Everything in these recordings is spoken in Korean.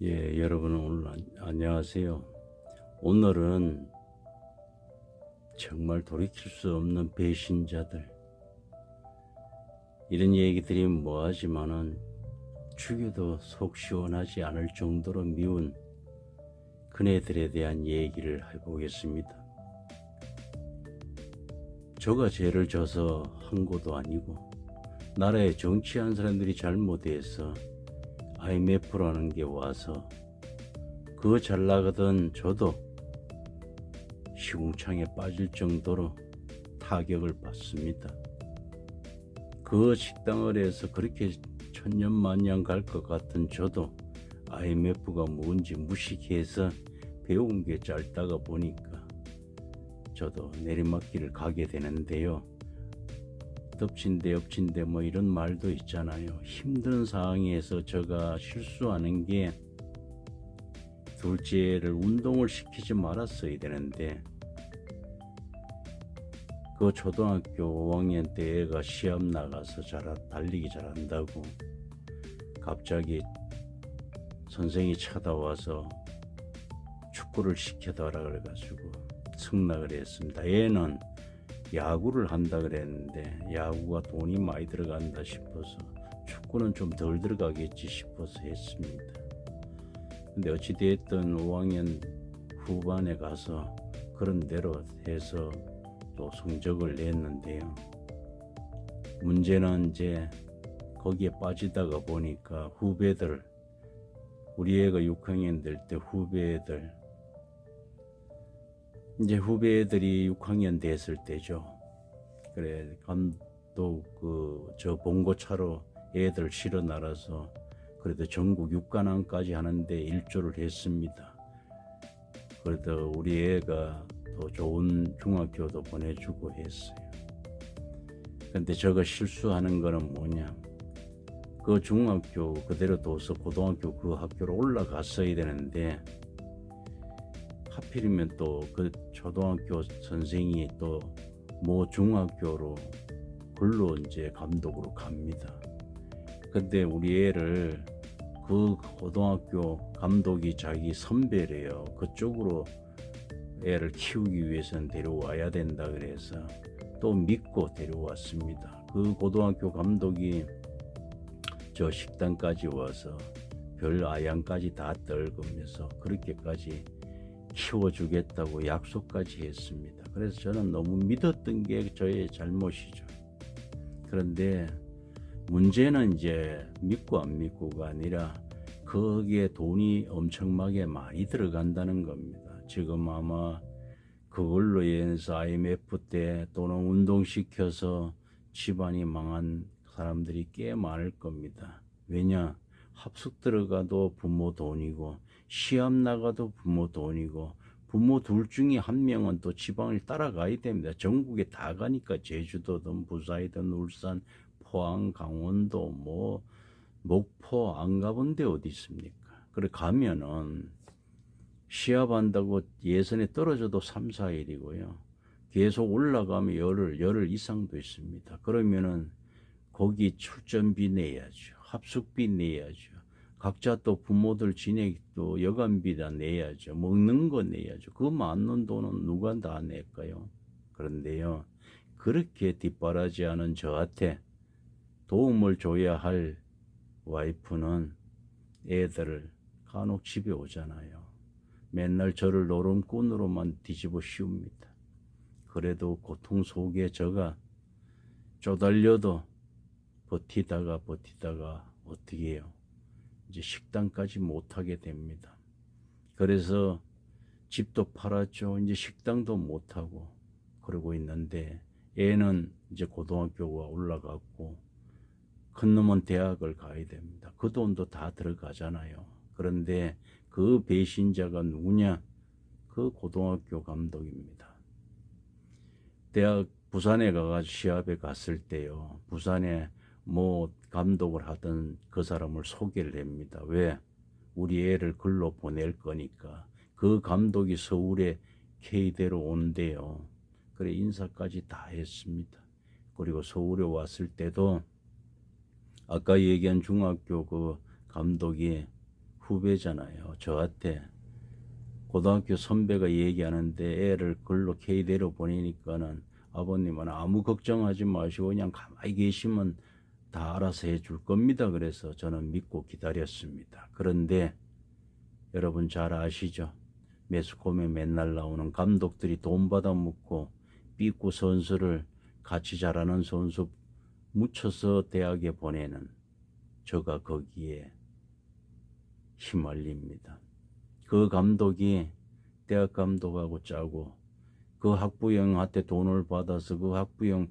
여러분 오늘 안녕하세요. 오늘은 정말 돌이킬 수 없는 배신자들, 이런 얘기 드리면 뭐하지만은 죽여도 속 시원하지 않을 정도로 미운 그네들에 대한 얘기를 해보겠습니다. 저가 죄를 져서 한 것도 아니고 나라에 정치한 사람들이 잘못해서 IMF라는 게 와서 그 잘 나가던 저도 시궁창에 빠질 정도로 타격을 받습니다. 그 식당을 해서 그렇게 천년만년 갈 것 같은 저도 IMF가 뭔지 무식해서 배운 게 짧다가 보니까 저도 내리막길을 가게 되는데요. 덮친데 엎친데 뭐 이런 말도 있잖아요. 힘든 상황에서 제가 실수하는 게 둘째를 운동을 시키지 말았어야 되는데, 그 초등학교 5학년 때 애가 시합 나가서 달리기 잘한다고 갑자기 선생이 찾아와서 축구를 시켜달라 그래가지고 승낙을 했습니다. 얘는 야구를 한다 그랬는데 야구가 돈이 많이 들어간다 싶어서 축구는 좀 덜 들어가겠지 싶어서 했습니다. 근데 어찌됐든 5학년 후반에 가서 그런 대로 해서 또 성적을 냈는데요. 문제는 이제 거기에 빠지다가 보니까 후배들, 우리 애가 6학년 될 때 후배들이 6학년 됐을 때죠. 그래, 감독 저 봉고차로 애들 실어 날아서 그래도 전국 6관왕까지 하는데 일조를 했습니다. 그래도 우리 애가 또 좋은 중학교도 보내주고 했어요. 근데 저거 실수하는 거는 뭐냐, 그 중학교 그대로 둬서 고등학교 그 학교로 올라갔어야 되는데 하필이면 또 그 초등학교 선생이 또 모 중학교로 글로 이제 감독으로 갑니다. 근데 우리 애를 그 고등학교 감독이 자기 선배래요. 그쪽으로 애를 키우기 위해서는 데려와야 된다 그래서 또 믿고 데려왔습니다. 그 고등학교 감독이 저 식당까지 와서 별 아양까지 다 떨구면서 그렇게까지 키워주겠다고 약속까지 했습니다. 그래서 저는 너무 믿었던 게 저의 잘못이죠. 그런데 문제는 이제 믿고 안 믿고가 아니라 거기에 돈이 엄청나게 많이 들어간다는 겁니다. 지금 아마 그걸로 인해서 IMF 때 또는 운동시켜서 집안이 망한 사람들이 꽤 많을 겁니다. 왜냐? 합숙 들어가도 부모 돈이고 시합 나가도 부모 돈이고 부모 둘 중에 한 명은 또 지방을 따라가야 됩니다. 전국에 다 가니까 제주도든 부산이든 울산, 포항, 강원도, 뭐 목포 안 가본 데 어디 있습니까? 그래 가면은 시합한다고 예선에 떨어져도 3, 4일이고요. 계속 올라가면 열흘 이상도 있습니다. 그러면은 거기 출전비 내야죠. 합숙비 내야죠. 각자 또 부모들 진액도 여간비 다 내야죠. 먹는 거 내야죠. 그 많은 돈은 누가 다 낼까요? 그런데요, 그렇게 뒷바라지하는 저한테 도움을 줘야 할 와이프는 애들을 간혹 집에 오잖아요. 맨날 저를 노름꾼으로만 뒤집어 씌웁니다. 그래도 고통 속에 저가 쪼달려도 버티다가 어떻게 해요? 이제 식당까지 못하게 됩니다. 그래서 집도 팔았죠. 이제 식당도 못하고 그러고 있는데 애는 이제 고등학교가 올라갔고 큰 놈은 대학을 가야 됩니다. 그 돈도 다 들어가잖아요. 그런데 그 배신자가 누구냐? 그 고등학교 감독입니다. 대학 부산에 가가지고 시합에 갔을 때요, 부산에 뭐 감독을 하던 그 사람을 소개를 합니다. 왜? 우리 애를 글로 보낼 거니까. 그 감독이 서울에 K대로 온대요. 그래 인사까지 다 했습니다. 그리고 서울에 왔을 때도 아까 얘기한 중학교 그 감독이 후배잖아요. 저한테 고등학교 선배가 얘기하는데 애를 글로 K대로 보내니까는 아버님은 아무 걱정하지 마시고 그냥 가만히 계시면 다 알아서 해줄 겁니다. 그래서 저는 믿고 기다렸습니다. 그런데 여러분 잘 아시죠? 매스컴에 맨날 나오는 감독들이 돈 받아 묻고 삐꾸 선수를 같이 잘하는 선수 묻혀서 대학에 보내는 저가 거기에 휘말립니다. 그 감독이 대학 감독하고 짜고 그 학부형한테 돈을 받아서 그 학부형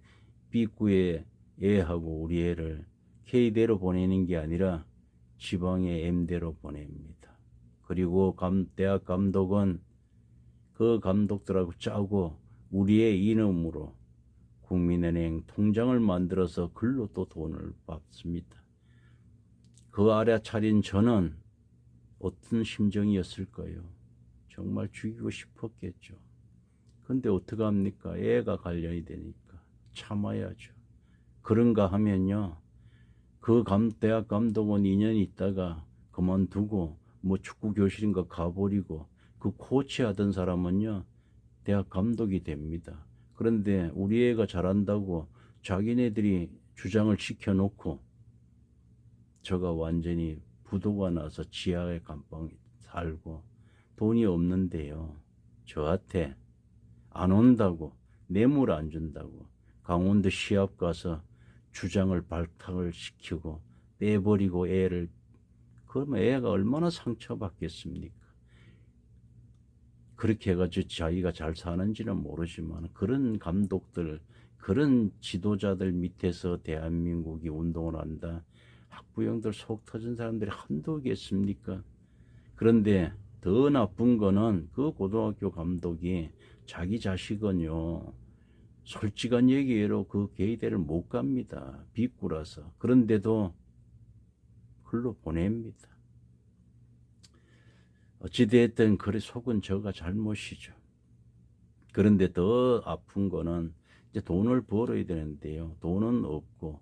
B구의 애하고 우리 애를 K대로 보내는 게 아니라 지방의 M대로 보냅니다. 그리고 대학 감독은 그 감독들하고 짜고 우리의 이름으로 국민은행 통장을 만들어서 글로 또 돈을 받습니다. 그 아래 차린 저는 어떤 심정이었을까요? 정말 죽이고 싶었겠죠. 근데 어떡합니까? 애가 관련이 되니까 참아야죠. 그런가 하면요. 그 대학 감독은 2년 있다가 그만두고 뭐 축구 교실인가 가버리고 그 코치 하던 사람은요. 대학 감독이 됩니다. 그런데 우리 애가 잘한다고 자기네들이 주장을 시켜놓고 저가 완전히 부도가 나서 지하에 감방에 살고 돈이 없는데요. 저한테 안 온다고 뇌물 안 준다고 강원도 시합 가서 주장을 발탁을 시키고 빼버리고 애를 그러면 애가 얼마나 상처받겠습니까? 그렇게 해가지고 자기가 잘 사는지는 모르지만 그런 감독들 그런 지도자들 밑에서 대한민국이 운동을 한다. 학부형들 속 터진 사람들이 한두겠습니까? 그런데 더 나쁜 거는 그 고등학교 감독이 자기 자식은요. 솔직한 얘기로 그 계대를 못 갑니다. 빅구라서. 그런데도 글로 보냅니다. 어찌됐든 그래 속은 저가 잘못이죠. 그런데 더 아픈 거는 이제 돈을 벌어야 되는데요. 돈은 없고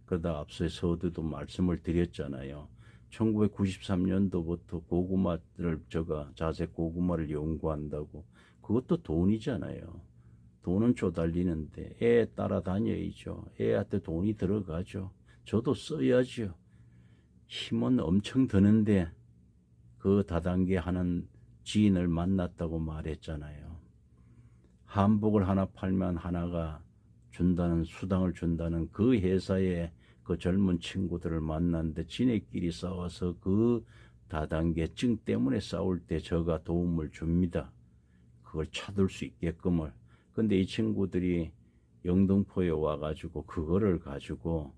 그러다 앞서 서두도 말씀을 드렸잖아요. 1993년도부터 고구마를 저가 자색 고구마를 연구한다고 그것도 돈이잖아요. 돈은 쪼달리는데 애 따라다녀야죠. 애한테 돈이 들어가죠. 저도 써야죠. 힘은 엄청 드는데 그 다단계 하는 지인을 만났다고 말했잖아요. 한복을 하나 팔면 하나가 준다는 수당을 준다는 그 회사에 그 젊은 친구들을 만났는데 지네끼리 싸워서 그 다단계증 때문에 싸울 때 저가 도움을 줍니다. 그걸 찾을 수 있게끔을. 근데 이 친구들이 영등포에 와가지고 그거를 가지고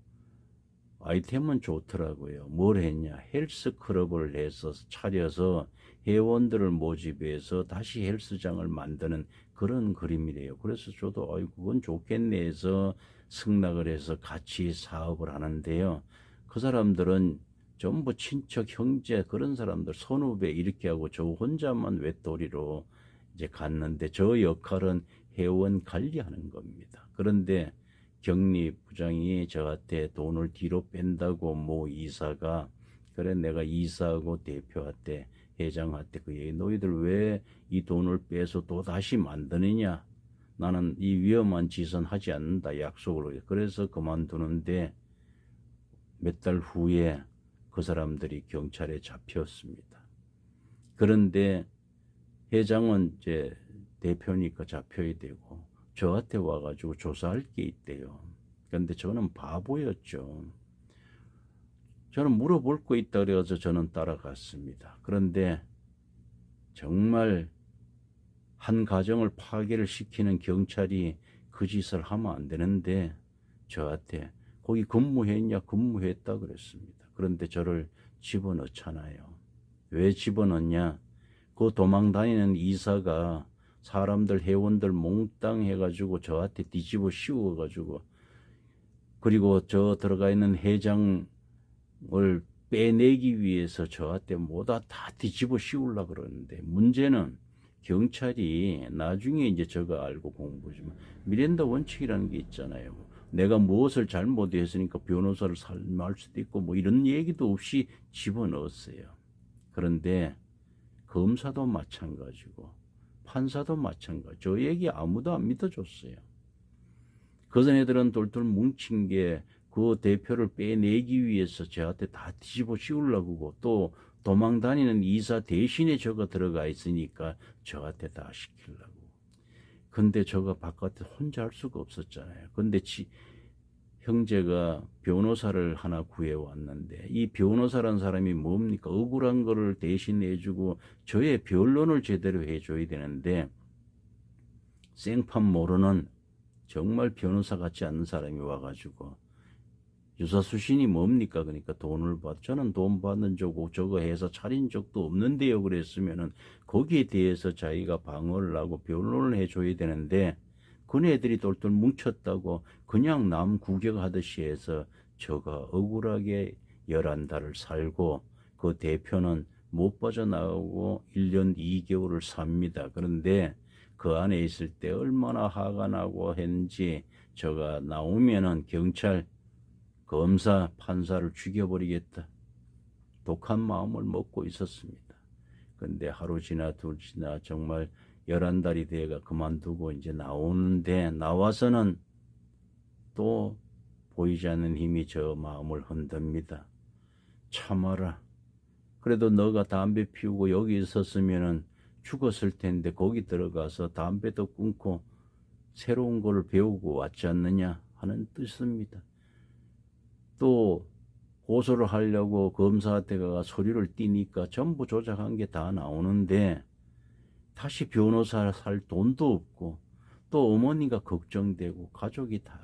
아이템은 좋더라고요. 뭘 했냐? 헬스클럽을 해서 차려서 회원들을 모집해서 다시 헬스장을 만드는 그런 그림이래요. 그래서 저도 그건 좋겠네 해서 승낙을 해서 같이 사업을 하는데요. 그 사람들은 전부 친척, 형제 그런 사람들 선후배 이렇게 하고 저 혼자만 외톨이로 이제 갔는데 저 역할은 회원 관리하는 겁니다. 그런데 경리 부장이 저한테 돈을 뒤로 뺀다고 뭐 이사가 그래 내가 이사하고 대표한테 회장한테 그 얘기 너희들 왜 이 돈을 빼서 또 다시 만드느냐 나는 이 위험한 짓은 하지 않는다 약속을 그래서 그만두는데 몇 달 후에 그 사람들이 경찰에 잡혔습니다. 그런데 회장은 이제 대표니까 잡혀야 되고 저한테 와가지고 조사할 게 있대요. 그런데 저는 바보였죠. 저는 물어볼 거 있다 그래서 저는 따라갔습니다. 그런데 정말 한 가정을 파괴를 시키는 경찰이 그 짓을 하면 안 되는데 저한테 거기 근무했냐 근무했다 그랬습니다. 그런데 저를 집어넣잖아요. 왜 집어넣냐? 그 도망 다니는 이사가 사람들 회원들 몽땅 해가지고 저한테 뒤집어 씌워가지고 그리고 저 들어가 있는 회장을 빼내기 위해서 저한테 뭐다 다 뒤집어 씌우려고 그러는데 문제는 경찰이 나중에 이제 저가 알고 공부지만 미렌다 원칙이라는 게 있잖아요. 내가 무엇을 잘못했으니까 변호사를 살해할 수도 있고 뭐 이런 얘기도 없이 집어넣었어요. 그런데 검사도 마찬가지고 판사도 마찬가지. 저 얘기 아무도 안 믿어줬어요. 그전 애들은 똘똘 뭉친 게 그 대표를 빼내기 위해서 저한테 다 뒤집어 씌우려고 또 도망 다니는 이사 대신에 저가 들어가 있으니까 저한테 다 시키려고. 근데 저가 바깥에 혼자 할 수가 없었잖아요. 근데 형제가 변호사를 하나 구해왔는데 이 변호사란 사람이 뭡니까? 억울한 거를 대신해주고 저의 변론을 제대로 해줘야 되는데 생판 모르는 정말 변호사 같지 않는 사람이 와가지고 유사수신이 뭡니까? 그러니까 돈을 받 저는 돈 받는 적고 저거 해서 차린 적도 없는데요. 그랬으면은 거기에 대해서 자기가 방어를 하고 변론을 해줘야 되는데 그네들이 똘똘 뭉쳤다고 그냥 남 구경하듯이 해서 저가 억울하게 11달을 살고 그 대표는 못 빠져나오고 1년 2개월을 삽니다. 그런데 그 안에 있을 때 얼마나 화가 나고 했는지 저가 나오면은 경찰, 검사, 판사를 죽여버리겠다. 독한 마음을 먹고 있었습니다. 근데 하루 지나 둘 지나 정말 11달이 돼가 그만두고 이제 나오는데 나와서는 또 보이지 않는 힘이 저 마음을 흔듭니다. 참아라. 그래도 너가 담배 피우고 여기 있었으면은 죽었을 텐데 거기 들어가서 담배도 끊고 새로운 걸 배우고 왔지 않느냐 하는 뜻입니다. 또 고소를 하려고 검사한테 가 소리를 띠니까 전부 조작한 게 다 나오는데 다시 변호사 살 돈도 없고 또 어머니가 걱정되고 가족이 다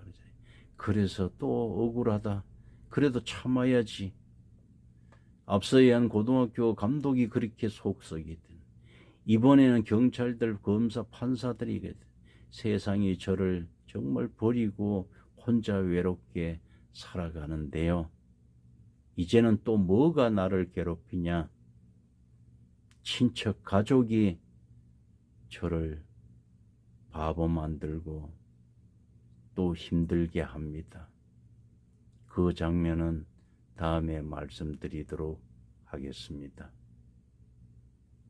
그래서 또 억울하다. 그래도 참아야지. 앞서 얘기한 고등학교 감독이 그렇게 속썩이든 이번에는 경찰들, 검사, 판사들이 세상이 저를 정말 버리고 혼자 외롭게 살아가는데요. 이제는 또 뭐가 나를 괴롭히냐. 친척, 가족이 저를 바보 만들고 또 힘들게 합니다. 그 장면은 다음에 말씀드리도록 하겠습니다.